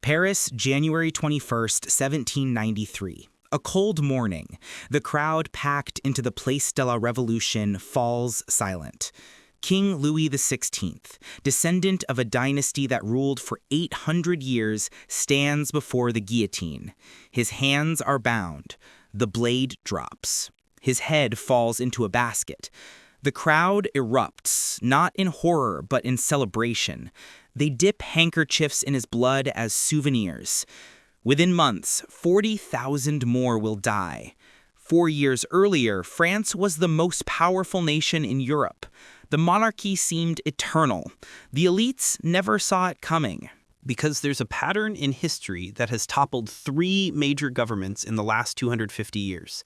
Paris, January 21st, 1793. A cold morning. The crowd packed into the Place de la Révolution falls silent. King Louis XVI, descendant of a dynasty that ruled for 800 years, stands before the guillotine. His hands are bound. The blade drops. His head falls into a basket. The crowd erupts, not in horror, but in celebration. They dip handkerchiefs in his blood as souvenirs. Within months, 40,000 more will die. 4 years earlier, France was the most powerful nation in Europe. The monarchy seemed eternal. The elites never saw it coming. Because there's a pattern in history that has toppled 3 major governments in the last 250 years.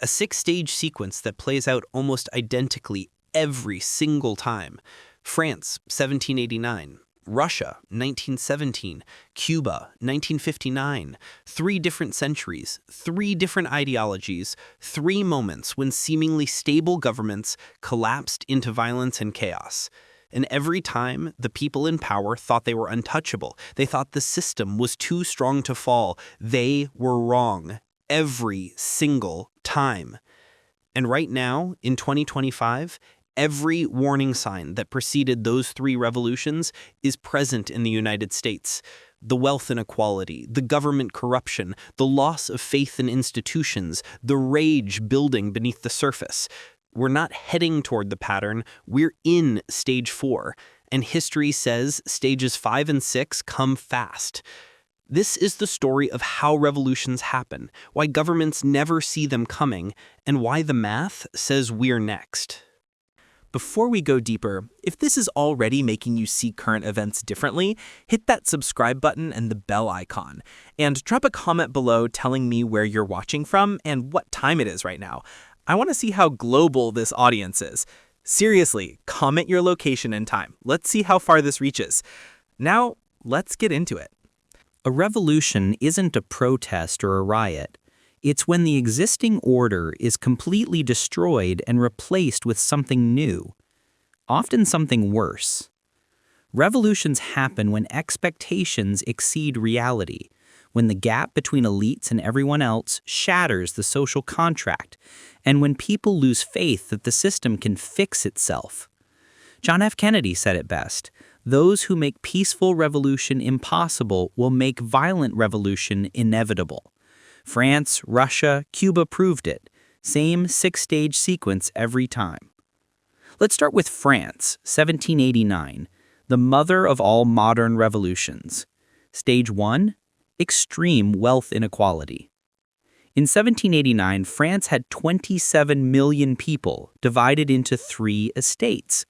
A 6-stage sequence that plays out almost identically every single time. France, 1789. Russia, 1917. Cuba, 1959. 3 different centuries, 3 different ideologies, 3 moments when seemingly stable governments collapsed into violence and chaos. And every time, the people in power thought they were untouchable. They thought the system was too strong to fall. They were wrong. Every single time. And right now, in 2025, every warning sign that preceded those 3 revolutions is present in the United States. The wealth inequality, the government corruption, the loss of faith in institutions, the rage building beneath the surface. We're not heading toward the pattern, we're in stage 4, and history says stages 5 and 6 come fast. This is the story of how revolutions happen, why governments never see them coming, and why the math says we're next. Before we go deeper, if this is already making you see current events differently, hit that subscribe button and the bell icon, and drop a comment below telling me where you're watching from and what time it is right now. I want to see how global this audience is. Seriously, comment your location and time. Let's see how far this reaches. Now, let's get into it. A revolution isn't a protest or a riot. It's when the existing order is completely destroyed and replaced with something new, often something worse. Revolutions happen when expectations exceed reality, when the gap between elites and everyone else shatters the social contract, and when people lose faith that the system can fix itself. John F. Kennedy said it best: "Those who make peaceful revolution impossible will make violent revolution inevitable." France, Russia, Cuba proved it. Same 6-stage sequence every time. Let's start with France, 1789, the mother of all modern revolutions. Stage 1, extreme wealth inequality. In 1789, France had 27 million people divided into 3 estates.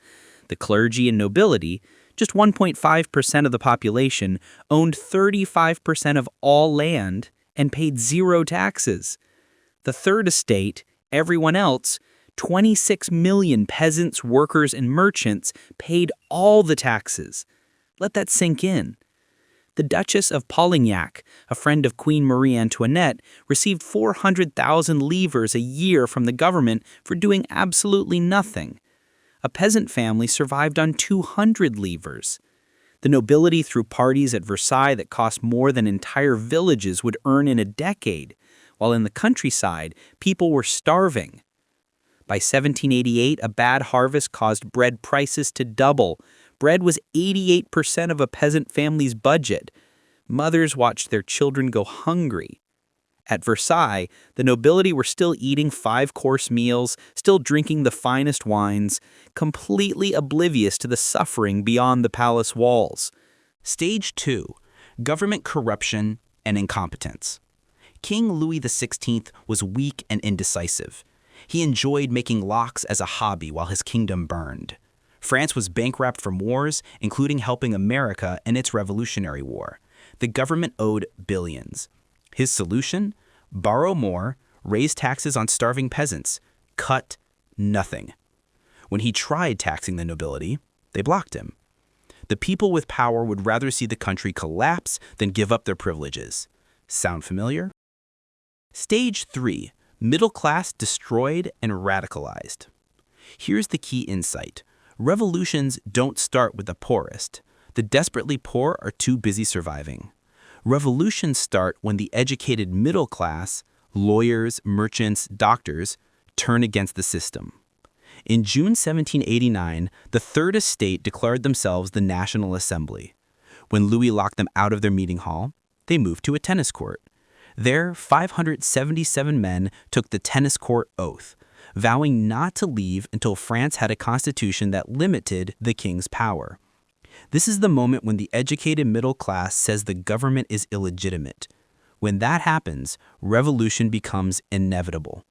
The clergy and nobility, just 1.5% of the population, owned 35% of all land and paid 0 taxes. The third estate, everyone else, 26 million peasants, workers, and merchants paid all the taxes. Let that sink in. The Duchess of Polignac, a friend of Queen Marie Antoinette, received 400,000 livres a year from the government for doing absolutely nothing. A peasant family survived on 200 livres. The nobility threw parties at Versailles that cost more than entire villages would earn in a decade, while in the countryside, people were starving. By 1788, a bad harvest caused bread prices to double. Bread was 88% of a peasant family's budget. Mothers watched their children go hungry. At Versailles, the nobility were still eating 5-course meals, still drinking the finest wines, completely oblivious to the suffering beyond the palace walls. Stage 2, government corruption and incompetence. King Louis XVI was weak and indecisive. He enjoyed making locks as a hobby while his kingdom burned. France was bankrupt from wars, including helping America in its Revolutionary War. The government owed billions. His solution? Borrow more, raise taxes on starving peasants, cut nothing. When he tried taxing the nobility, they blocked him. The people with power would rather see the country collapse than give up their privileges. Sound familiar? Stage 3, middle class destroyed and radicalized. Here's the key insight. Revolutions don't start with the poorest. The desperately poor are too busy surviving. Revolutions start when the educated middle class, lawyers, merchants, doctors, turn against the system. In June 1789, the Third Estate declared themselves the National Assembly. When Louis locked them out of their meeting hall, they moved to a tennis court. There, 577 men took the tennis court oath, vowing not to leave until France had a constitution that limited the king's power. This is the moment when the educated middle class says the government is illegitimate. When that happens, revolution becomes inevitable.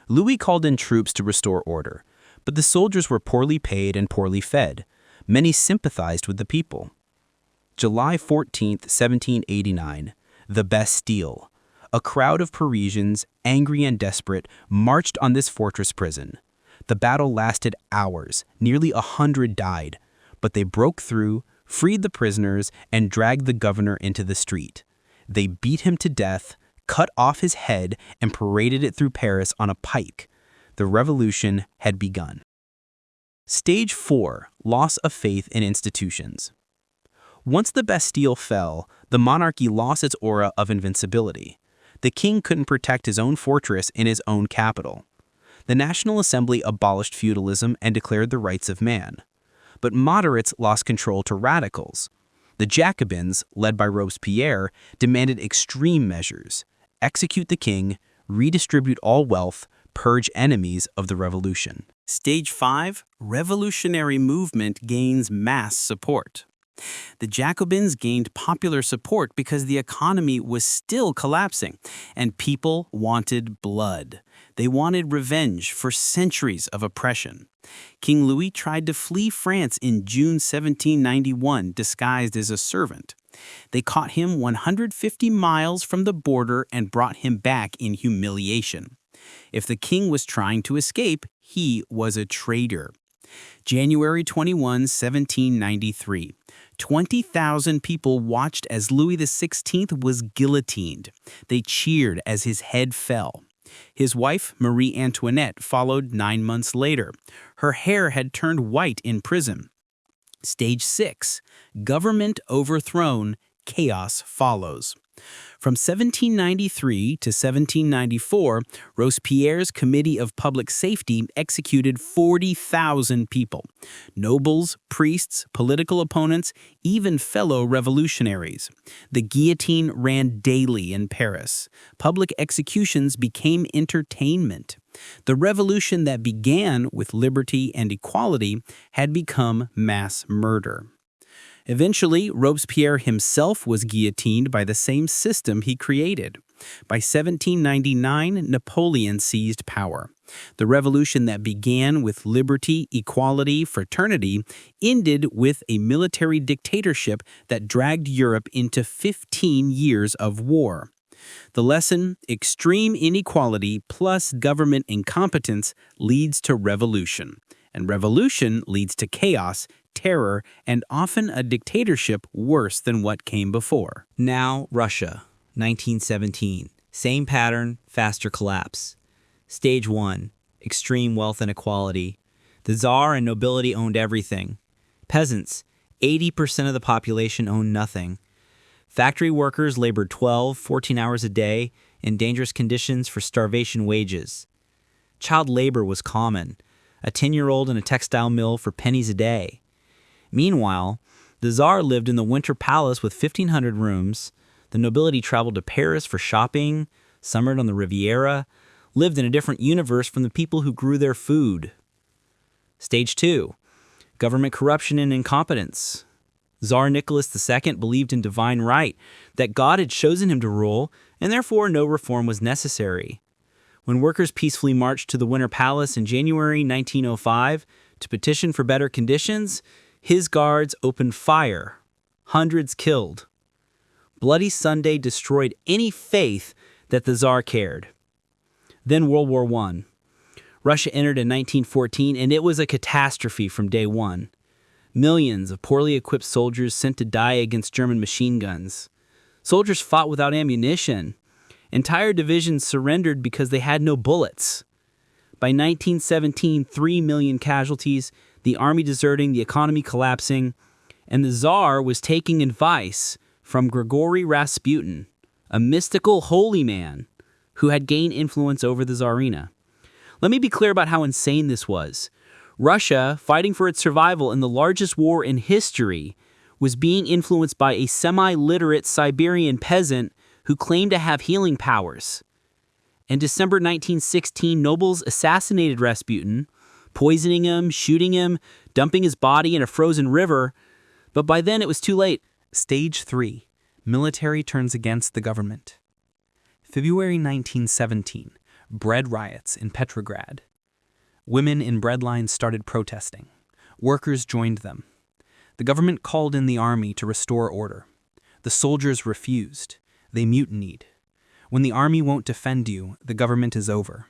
Louis called in troops to restore order, but the soldiers were poorly paid and poorly fed. Many sympathized with the people. July 14, 1789, the Bastille. A crowd of Parisians, angry and desperate, marched on this fortress prison. The battle lasted hours. Nearly 100 died. But they broke through, freed the prisoners, and dragged the governor into the street. They beat him to death, cut off his head, and paraded it through Paris on a pike. The revolution had begun. Stage 4. Loss of faith in institutions. Once the Bastille fell, the monarchy lost its aura of invincibility. The king couldn't protect his own fortress in his own capital. The National Assembly abolished feudalism and declared the rights of man. But moderates lost control to radicals. The Jacobins, led by Robespierre, demanded extreme measures: execute the king, redistribute all wealth, purge enemies of the revolution. Stage 5. Revolutionary movement gains mass support. The Jacobins gained popular support because the economy was still collapsing, and people wanted blood. They wanted revenge for centuries of oppression. King Louis tried to flee France in June 1791, disguised as a servant. They caught him 150 miles from the border and brought him back in humiliation. If the king was trying to escape, he was a traitor. January 21, 1793. 20,000 people watched as Louis XVI was guillotined. They cheered as his head fell. His wife, Marie Antoinette, followed 9 months later. Her hair had turned white in prison. Stage 6. Government overthrown, chaos follows. From 1793 to 1794, Robespierre's Committee of Public Safety executed 40,000 people. Nobles, priests, political opponents, even fellow revolutionaries. The guillotine ran daily in Paris. Public executions became entertainment. The revolution that began with liberty and equality had become mass murder. Eventually, Robespierre himself was guillotined by the same system he created. By 1799, Napoleon seized power. The revolution that began with liberty, equality, fraternity ended with a military dictatorship that dragged Europe into 15 years of war. The lesson: extreme inequality plus government incompetence leads to revolution, and revolution leads to chaos, terror, and often a dictatorship worse than what came before. Now, Russia, 1917. Same pattern, faster collapse. Stage 1. Extreme wealth inequality. The Tsar and nobility owned everything. Peasants, 80% of the population owned nothing. Factory workers labored 12, 14 hours a day in dangerous conditions for starvation wages. Child labor was common. A 10-year-old in a textile mill for pennies a day. Meanwhile, the Tsar lived in the Winter Palace with 1,500 rooms. The nobility traveled to Paris for shopping, summered on the Riviera, lived in a different universe from the people who grew their food. Stage 2. Government corruption and incompetence. Tsar Nicholas II believed in divine right, that God had chosen him to rule, and therefore no reform was necessary. When workers peacefully marched to the Winter Palace in January 1905 to petition for better conditions, his guards opened fire. Hundreds killed. Bloody Sunday destroyed any faith that the Tsar cared. Then World War I. Russia entered in 1914, and it was a catastrophe from day one. Millions of poorly equipped soldiers sent to die against German machine guns. Soldiers fought without ammunition. Entire divisions surrendered because they had no bullets. By 1917, 3 million casualties, the army deserting, the economy collapsing, and the Tsar was taking advice from Grigory Rasputin, a mystical holy man who had gained influence over the Tsarina. Let me be clear about how insane this was. Russia, fighting for its survival in the largest war in history, was being influenced by a semi-literate Siberian peasant who claimed to have healing powers. In December 1916, nobles assassinated Rasputin, poisoning him, shooting him, dumping his body in a frozen river, but by then it was too late. Stage 3. Military turns against the government. February 1917. Bread riots in Petrograd. Women in bread lines started protesting. Workers joined them. The government called in the army to restore order. The soldiers refused. They mutinied. When the army won't defend you, the government is over.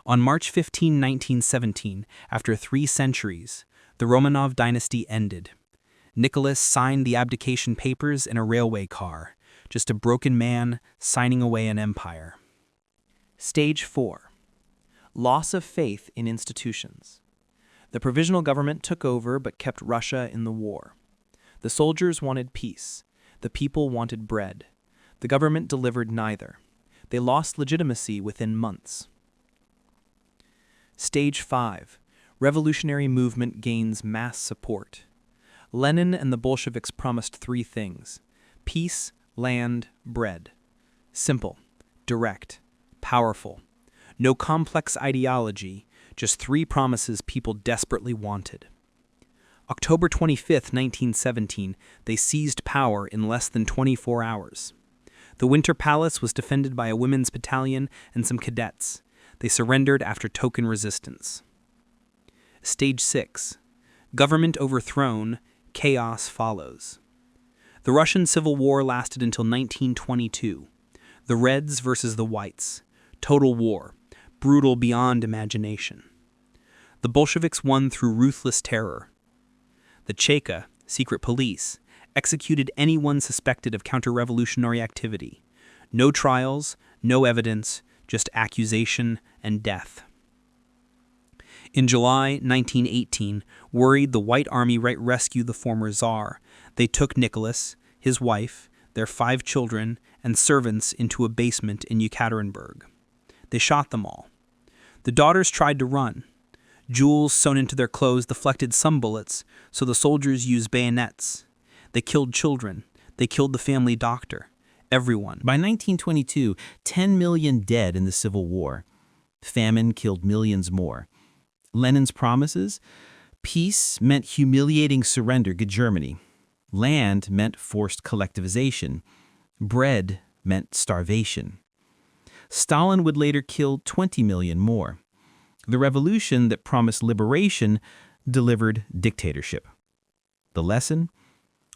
On March 15, 1917, after 3 centuries, the Romanov dynasty ended. Nicholas signed the abdication papers in a railway car, just a broken man signing away an empire. Stage 4. Loss of faith in institutions. The provisional government took over but kept Russia in the war. The soldiers wanted peace. The people wanted bread. The government delivered neither. They lost legitimacy within months. Stage 5. Revolutionary movement gains mass support. Lenin and the Bolsheviks promised 3 things: peace, land, bread. Simple, direct, powerful. No complex ideology, just 3 promises people desperately wanted. October 25, 1917, they seized power in less than 24 hours. The Winter Palace was defended by a women's battalion and some cadets. They surrendered after token resistance. Stage 6. Government overthrown, chaos follows. The Russian Civil War lasted until 1922. The Reds versus the Whites. Total war. Brutal beyond imagination. The Bolsheviks won through ruthless terror. The Cheka, secret police, executed anyone suspected of counter-revolutionary activity. No trials, no evidence, just accusation and death. In July 1918, worried the White Army might rescue the former Tsar, they took Nicholas, his wife, their 5 children, and servants into a basement in Yekaterinburg. They shot them all. The daughters tried to run. Jewels sewn into their clothes deflected some bullets, so the soldiers used bayonets. They killed children. They killed the family doctor. Everyone. By 1922, 10 million dead in the Civil War. Famine killed millions more. Lenin's promises? Peace meant humiliating surrender to Germany. Land meant forced collectivization. Bread meant starvation. Stalin would later kill 20 million more. The revolution that promised liberation delivered dictatorship. The lesson?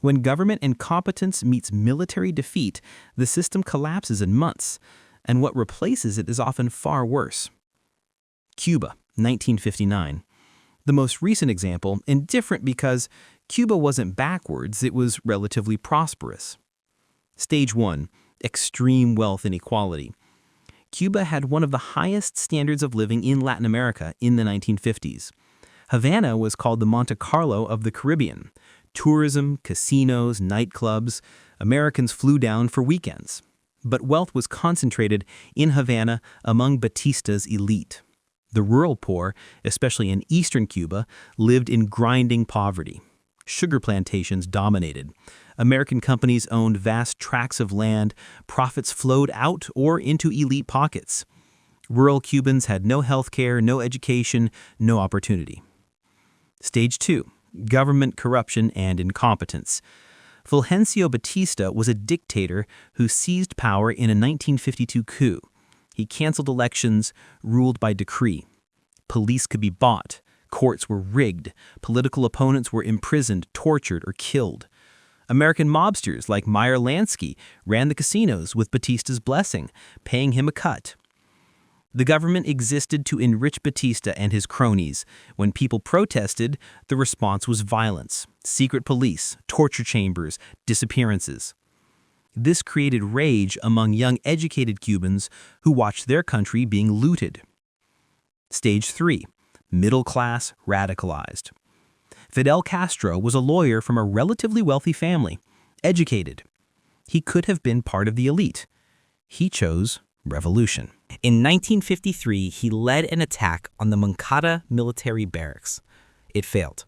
When government incompetence meets military defeat, the system collapses in months, and what replaces it is often far worse. Cuba, 1959. The most recent example, and different because Cuba wasn't backwards, it was relatively prosperous. Stage 1. Extreme wealth inequality. Cuba had one of the highest standards of living in Latin America in the 1950s. Havana was called the Monte Carlo of the Caribbean. Tourism, casinos, nightclubs, Americans flew down for weekends. But wealth was concentrated in Havana among Batista's elite. The rural poor, especially in eastern Cuba, lived in grinding poverty. Sugar plantations dominated. American companies owned vast tracts of land. Profits flowed out or into elite pockets. Rural Cubans had no health care, no education, no opportunity. Stage 2. Government corruption and incompetence. Fulgencio Batista was a dictator who seized power in a 1952 coup. He canceled elections, ruled by decree. Police could be bought. Courts were rigged. Political opponents were imprisoned, tortured, or killed. American mobsters like Meyer Lansky ran the casinos with Batista's blessing, paying him a cut. The government existed to enrich Batista and his cronies. When people protested, the response was violence, secret police, torture chambers, disappearances. This created rage among young educated Cubans who watched their country being looted. Stage 3. Middle class radicalized. Fidel Castro was a lawyer from a relatively wealthy family, educated. He could have been part of the elite. He chose revolution. In 1953, he led an attack on the Moncada military barracks. It failed.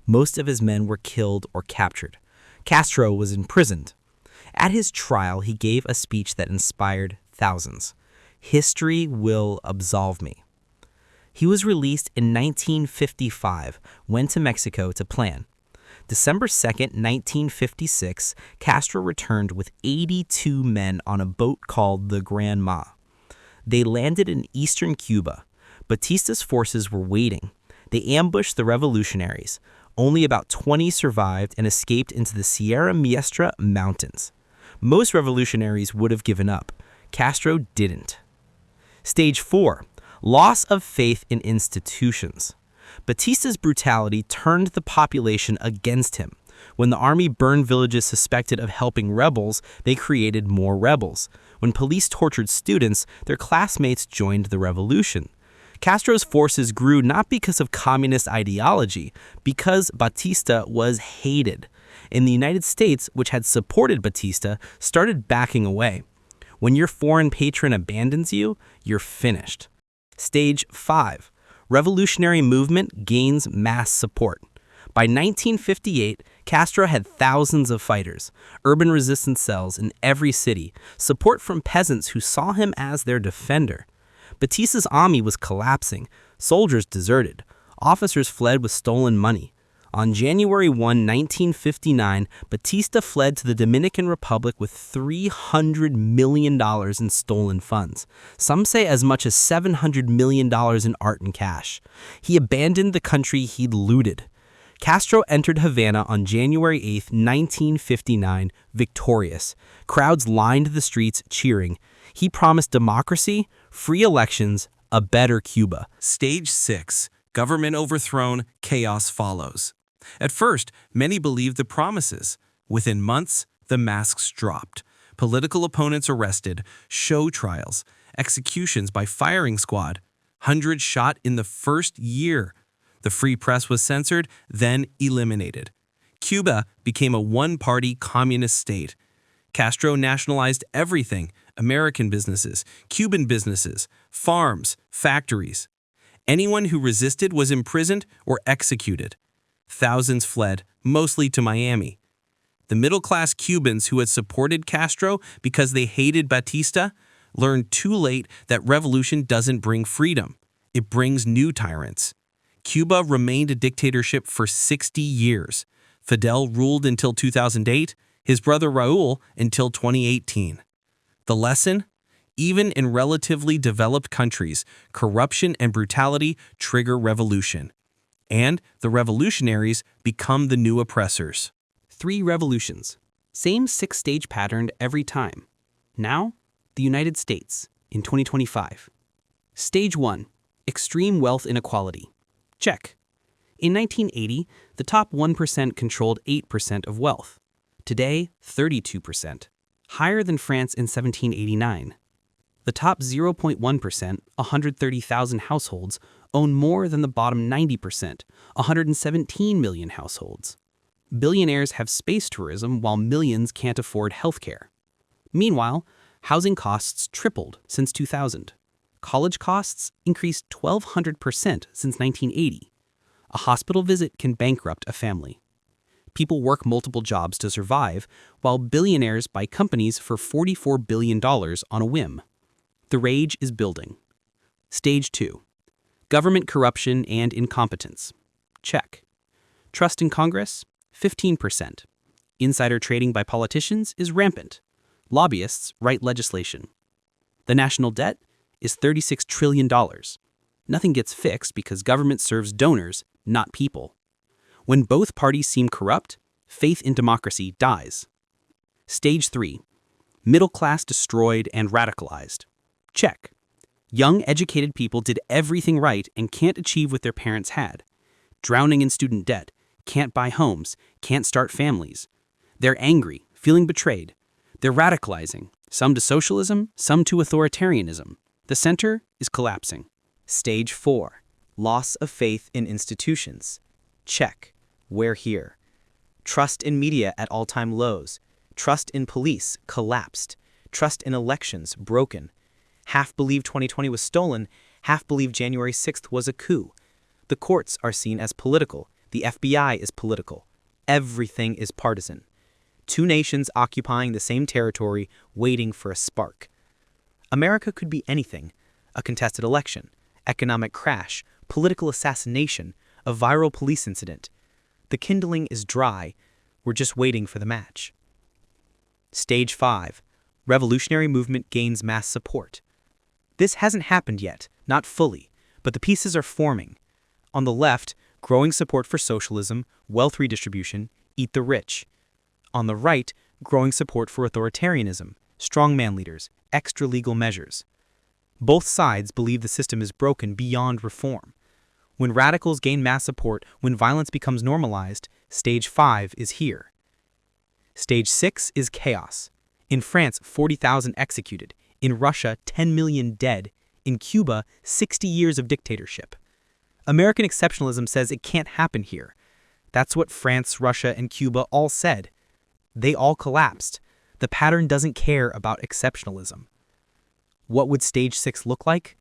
Most of his men were killed or captured. Castro was imprisoned. At his trial, he gave a speech that inspired thousands. History will absolve me. He was released in 1955, went to Mexico to plan. December 2nd, 1956, Castro returned with 82 men on a boat called the Granma. They landed in eastern Cuba. Batista's forces were waiting. They ambushed the revolutionaries. Only about 20 survived and escaped into the Sierra Maestra Mountains. Most revolutionaries would have given up. Castro didn't. Stage 4. Loss of faith in institutions. Batista's brutality turned the population against him. When the army burned villages suspected of helping rebels, they created more rebels. When police tortured students, their classmates joined the revolution. Castro's forces grew not because of communist ideology, because Batista was hated. In the United States, which had supported Batista, started backing away. When your foreign patron abandons you, you're finished. Stage 5. Revolutionary movement gains mass support. By 1958, Castro had thousands of fighters, urban resistance cells in every city, support from peasants who saw him as their defender. Batista's army was collapsing. Soldiers deserted. Officers fled with stolen money. On January 1, 1959, Batista fled to the Dominican Republic with $300 million in stolen funds. Some say as much as $700 million in art and cash. He abandoned the country he'd looted. Castro entered Havana on January 8, 1959, victorious. Crowds lined the streets cheering. He promised democracy, free elections, a better Cuba. Stage 6. Government overthrown, chaos follows. At first, many believed the promises. Within months, the masks dropped. Political opponents arrested, show trials, executions by firing squad. Hundreds shot in the first year. The free press was censored, then eliminated. Cuba became a one-party communist state. Castro nationalized everything: American businesses, Cuban businesses, farms, factories. Anyone who resisted was imprisoned or executed. Thousands fled, mostly to Miami. The middle-class Cubans who had supported Castro because they hated Batista learned too late that revolution doesn't bring freedom. It brings new tyrants. Cuba remained a dictatorship for 60 years. Fidel ruled until 2008, his brother Raul until 2018. The lesson? Even in relatively developed countries, corruption and brutality trigger revolution. And the revolutionaries become the new oppressors. 3 revolutions. Same 6-stage pattern every time. Now, the United States in 2025. Stage 1. Extreme wealth inequality. Check. In 1980, the top 1% controlled 8% of wealth. Today, 32%. Higher than France in 1789. The top 0.1%, 130,000 households, own more than the bottom 90%, 117 million households. Billionaires have space tourism while millions can't afford healthcare. Meanwhile, housing costs tripled since 2000. College costs increased 1,200% since 1980. A hospital visit can bankrupt a family. People work multiple jobs to survive, while billionaires buy companies for $44 billion on a whim. The rage is building. Stage 2. Government corruption and incompetence. Check. Trust in Congress? 15%. Insider trading by politicians is rampant. Lobbyists write legislation. The national debt is $36 trillion. Nothing gets fixed because government serves donors, not people. When both parties seem corrupt, faith in democracy dies. Stage 3. Middle class destroyed and radicalized. Check. Young, educated people did everything right and can't achieve what their parents had. Drowning in student debt, can't buy homes, can't start families. They're angry, feeling betrayed. They're radicalizing, some to socialism, some to authoritarianism. The center is collapsing. Stage 4. Loss of faith in institutions. Check. We're here. Trust in media at all-time lows. Trust in police collapsed. Trust in elections broken. Half believe 2020 was stolen, half believe January 6th was a coup. The courts are seen as political. The FBI is political. Everything is partisan. Two nations occupying the same territory, waiting for a spark. America could be anything: a contested election, economic crash, political assassination, a viral police incident. The kindling is dry. We're just waiting for the match. Stage 5. Revolutionary movement gains mass support. This hasn't happened yet, not fully, but the pieces are forming. On the left, growing support for socialism, wealth redistribution, eat the rich. On the right, growing support for authoritarianism, strongman leaders, extra-legal measures. Both sides believe the system is broken beyond reform. When radicals gain mass support, when violence becomes normalized, Stage 5 is here. Stage 6 is chaos. In France, 40,000 executed. In Russia, 10 million dead. In Cuba, 60 years of dictatorship. American exceptionalism says it can't happen here. That's what France, Russia, and Cuba all said. They all collapsed. The pattern doesn't care about exceptionalism. What would Stage 6 look like?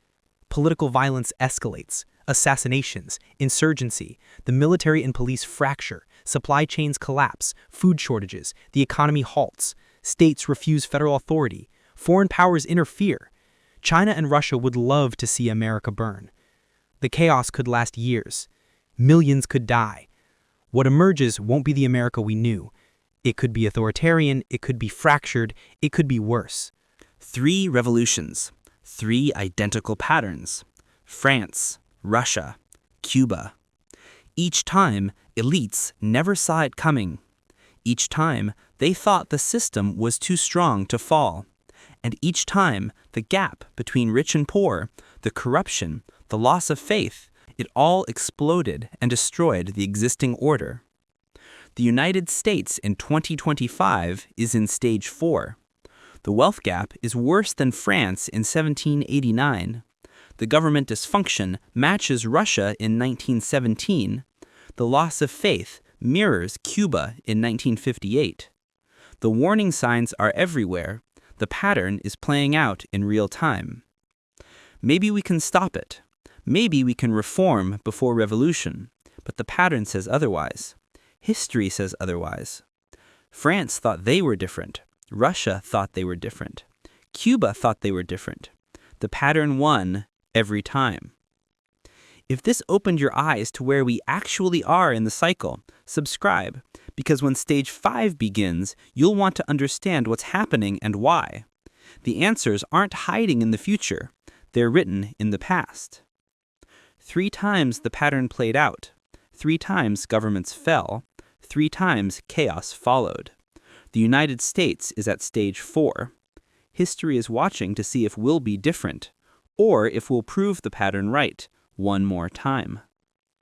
Political violence escalates. Assassinations, insurgency, the military and police fracture, supply chains collapse, food shortages, the economy halts, states refuse federal authority, foreign powers interfere. China and Russia would love to see America burn. The chaos could last years. Millions could die. What emerges won't be the America we knew. It could be authoritarian, it could be fractured, it could be worse. 3 revolutions, 3 identical patterns. France, Russia, Cuba. Each time, elites never saw it coming. Each time, they thought the system was too strong to fall. And each time, the gap between rich and poor, the corruption, the loss of faith, it all exploded and destroyed the existing order. The United States in 2025 is in Stage 4. The wealth gap is worse than France in 1789. The government dysfunction matches Russia in 1917. The loss of faith mirrors Cuba in 1958. The warning signs are everywhere. The pattern is playing out in real time. Maybe we can stop it. Maybe we can reform before revolution. But the pattern says otherwise. History says otherwise. France thought they were different. Russia thought they were different. Cuba thought they were different. The pattern won every time. If this opened your eyes to where we actually are in the cycle, subscribe, because when Stage 5 begins, you'll want to understand what's happening and why. The answers aren't hiding in the future. They're written in the past. 3 times the pattern played out. 3 times governments fell. 3 times chaos followed. The United States is at Stage 4. History is watching to see if we'll be different, or if we'll prove the pattern right one more time.